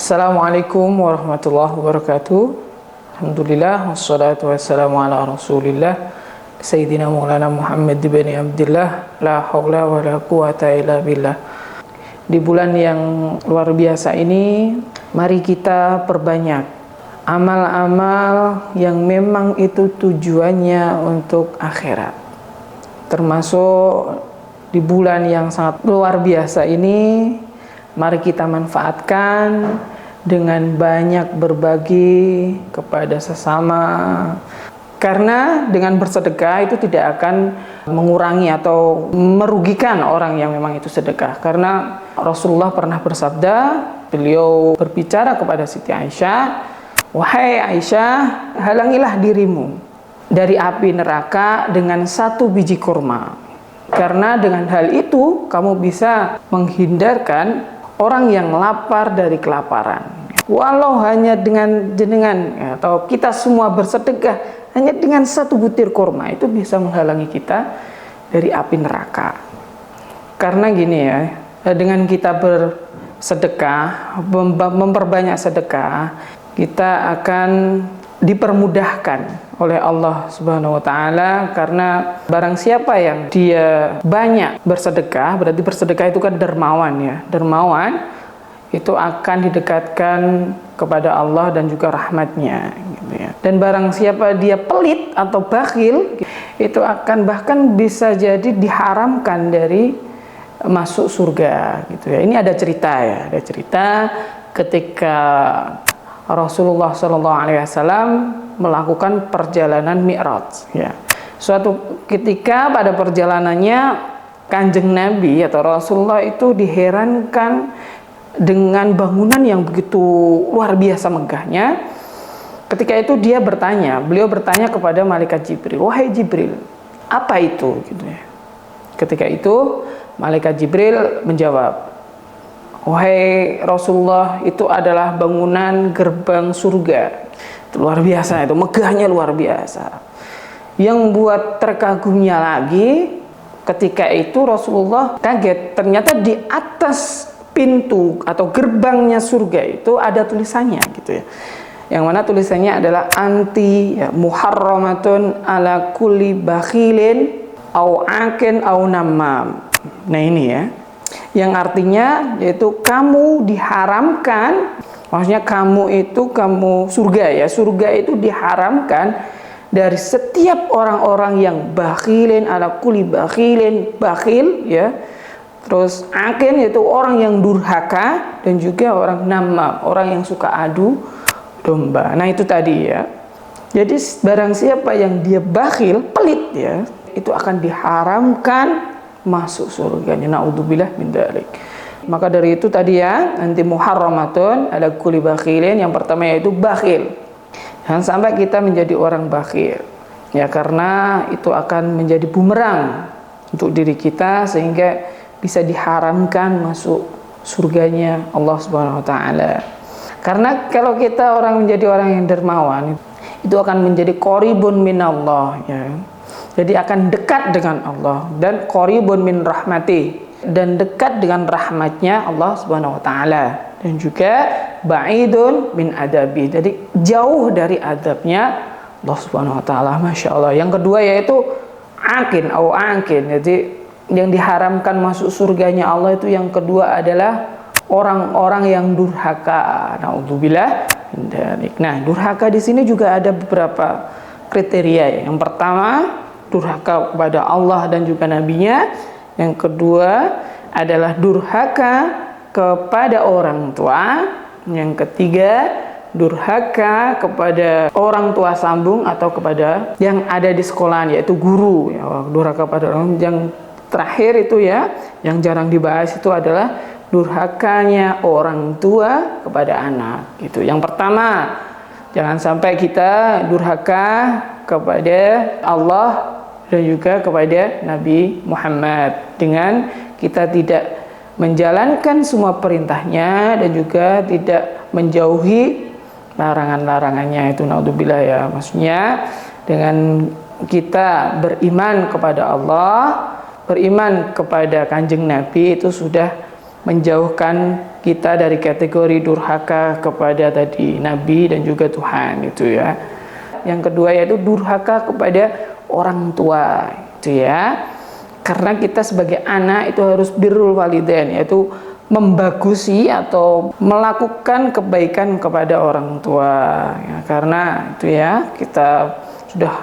Assalamualaikum warahmatullahi wabarakatuh. Alhamdulillah wassalatu wassalamu ala Rasulillah Sayyidina Maulana Muhammad bin Abdillah, la haula wa la quwata illa billah. Di bulan yang luar biasa ini, mari kita perbanyak amal-amal yang memang itu tujuannya untuk akhirat. Termasuk di bulan yang sangat luar biasa ini, mari kita manfaatkan dengan banyak berbagi kepada sesama. Karena dengan bersedekah itu tidak akan mengurangi atau merugikan orang yang memang itu sedekah. Karena Rasulullah pernah bersabda, beliau berbicara kepada Siti Aisyah, "Wahai Aisyah, halangilah dirimu dari api neraka dengan 1 biji kurma. Karena dengan hal itu kamu bisa menghindarkan orang yang lapar dari kelaparan." Walau hanya dengan jenengan atau kita semua bersedekah hanya dengan 1 butir kurma, itu bisa menghalangi kita dari api neraka. Karena gini ya, dengan kita bersedekah, memperbanyak sedekah, kita akan dipermudahkan oleh Allah Subhanahu wa taala. Karena barang siapa yang dia banyak bersedekah, berarti bersedekah itu kan dermawan ya. Dermawan itu akan didekatkan kepada Allah dan juga rahmatnya gitu ya. Dan barang siapa dia pelit atau bakhil, itu akan bahkan bisa jadi diharamkan dari masuk surga gitu ya. Ini ada cerita ya, ada cerita ketika Rasulullah SAW melakukan perjalanan Mi'raj ya. Suatu ketika pada perjalanannya Kanjeng Nabi atau Rasulullah itu diherankan dengan bangunan yang begitu luar biasa megahnya. Ketika itu beliau bertanya kepada malaikat Jibril, "Wahai Jibril, apa itu?" gitu ya. Ketika itu malaikat Jibril menjawab, "Wahai Rasulullah, itu adalah bangunan gerbang surga." Itu luar biasa, itu megahnya luar biasa. Yang buat terkagumnya lagi, ketika itu Rasulullah kaget, ternyata di atas pintu atau gerbangnya surga itu ada tulisannya gitu ya. Yang mana tulisannya adalah anti ya, muharramatun ala kulli bakhilin au akin au namam. Nah ini ya, yang artinya yaitu kamu diharamkan, maksudnya kamu surga ya, surga itu diharamkan dari setiap orang-orang yang bakhilin ala kulli bakhilin, bakhil ya. Terus akin yaitu orang yang durhaka, dan juga orang namam, orang yang suka adu domba. Nah itu tadi ya. Jadi barang siapa yang dia bakhil, pelit ya, itu akan diharamkan masuk surganya. Naudzubillah min dzalik. Maka dari itu tadi ya, anti muharramatun ala kulli bakhilin, yang pertama yaitu bakhil. Jangan sampai kita menjadi orang bakhil. Ya karena itu akan menjadi bumerang untuk diri kita sehingga bisa diharamkan masuk surganya Allah Subhanahu wa taala. Karena kalau kita menjadi orang yang dermawan, itu akan menjadi qaribun minallah ya. Jadi akan dekat dengan Allah, dan qaribun min rahmati, dan dekat dengan rahmatnya Allah Subhanahu wa taala, dan juga ba'idun min adabi. Jadi jauh dari adabnya Allah Subhanahu wa taala. Masya Allah. Yang kedua yaitu akin au angkin. Jadi yang diharamkan masuk surganya Allah itu yang kedua adalah orang-orang yang durhaka. Naudzubillah. Nah, durhaka di sini juga ada beberapa kriteria. Yang pertama, durhaka kepada Allah dan juga nabinya. Yang kedua adalah durhaka kepada orang tua. Yang ketiga, durhaka kepada orang tua sambung atau kepada yang ada di sekolahan, yaitu guru ya. Durhaka pada orang. Yang terakhir itu ya, yang jarang dibahas itu adalah durhakanya orang tua kepada anak gitu. Yang pertama, jangan sampai kita durhaka kepada Allah dan juga kepada Nabi Muhammad dengan kita tidak menjalankan semua perintahnya dan juga tidak menjauhi larangan-larangannya. Itu naudzubillah ya. Maksudnya dengan kita beriman kepada Allah, beriman kepada Kanjeng Nabi, itu sudah menjauhkan kita dari kategori durhaka kepada tadi Nabi dan juga Tuhan itu ya. Yang kedua yaitu durhaka kepada orang tua itu ya. Karena kita sebagai anak itu harus birrul walidain, yaitu membagusi atau melakukan kebaikan kepada orang tua ya, karena itu ya kita sudah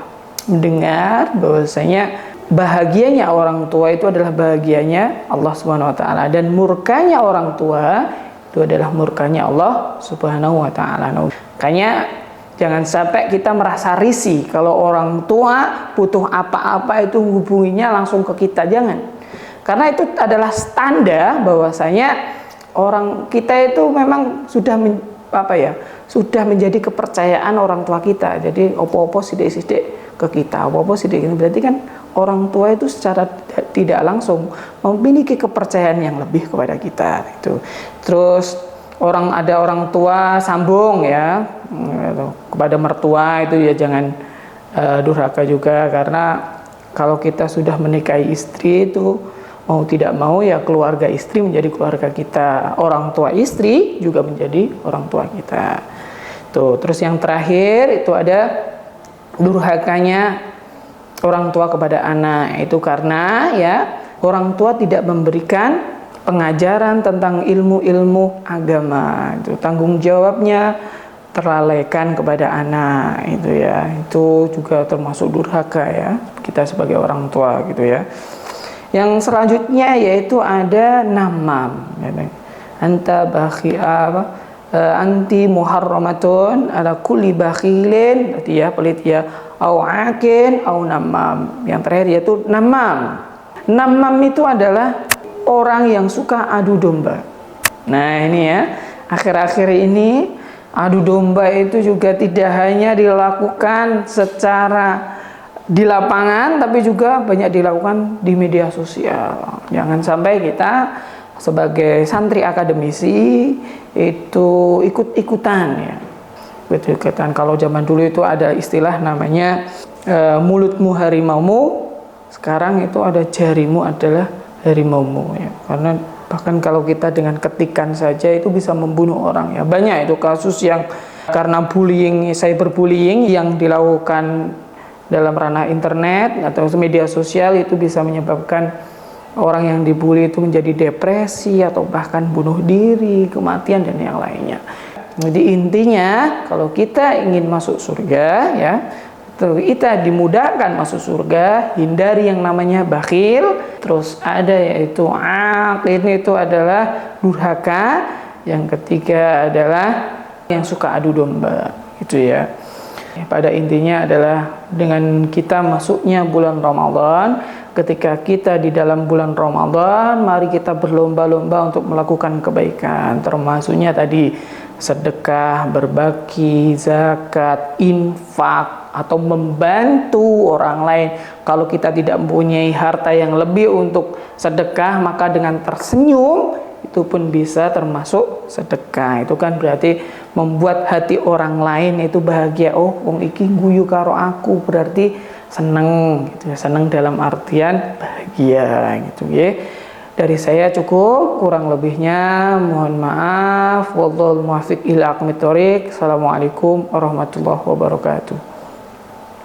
mendengar bahwasanya bahagianya orang tua itu adalah bahagianya Allah Subhanahu wa taala, dan murkanya orang tua itu adalah murkanya Allah Subhanahu wa taala. Makanya jangan sampai kita merasa risih kalau orang tua butuh apa-apa itu hubunginya langsung ke kita, jangan. Karena itu adalah tanda bahwasanya orang kita itu memang sudah sudah menjadi kepercayaan orang tua kita. Jadi opo-opo sidik-sidik ke kita, opo-opo sidik ini berarti kan orang tua itu secara tidak langsung memiliki kepercayaan yang lebih kepada kita itu. Terus ada orang tua sambung ya kepada mertua itu ya jangan durhaka juga, karena kalau kita sudah menikahi istri itu mau tidak mau ya keluarga istri menjadi keluarga kita, orang tua istri juga menjadi orang tua kita. Tuh, terus yang terakhir itu ada durhakanya orang tua kepada anak, itu karena ya orang tua tidak memberikan pengajaran tentang ilmu-ilmu agama, itu tanggung jawabnya terlalaikan kepada anak itu ya, itu juga termasuk durhaka ya kita sebagai orang tua gitu ya. Yang selanjutnya yaitu ada namam, anta anti muharramatun ala kulli bakhilin, berarti ya pelit ya, au akin au namam. Yang terakhir yaitu namam. Namam itu adalah orang yang suka adu domba. Nah ini ya, akhir-akhir ini adu domba itu juga tidak hanya dilakukan secara di lapangan, tapi juga banyak dilakukan di media sosial. Jangan sampai kita sebagai santri akademisi itu ikut-ikutan ya. Ikut-ikutan. Kalau zaman dulu itu ada istilah namanya mulutmu harimaumu, sekarang itu ada jarimu adalah harimaumu ya. Karena bahkan kalau kita dengan ketikan saja itu bisa membunuh orang ya. Banyak itu kasus yang karena bullying, cyberbullying yang dilakukan dalam ranah internet atau media sosial itu bisa menyebabkan orang yang dibully itu menjadi depresi atau bahkan bunuh diri, kematian dan yang lainnya. Jadi intinya kalau kita ingin masuk surga ya, kita dimudahkan masuk surga, hindari yang namanya bakhil. Terus ada yaitu aqin, itu adalah durhaka. Yang ketiga adalah yang suka adu domba gitu ya. Pada intinya adalah dengan kita masuknya bulan Ramadan, ketika kita di dalam bulan Ramadan, mari kita berlomba-lomba untuk melakukan kebaikan, termasuknya tadi sedekah, berbagi, zakat, infak, atau membantu orang lain. Kalau kita tidak mempunyai harta yang lebih untuk sedekah, maka dengan tersenyum itu pun bisa termasuk sedekah. Itu kan berarti membuat hati orang lain itu bahagia. Oh, wong iki guyu karo aku, berarti seneng gitu ya. Seneng dalam artian bahagia gitu ya. Dari saya cukup, kurang lebihnya mohon maaf. Wallahul muwaffiq ila aqwamit thoriq. Assalamualaikum warahmatullahi wabarakatuh.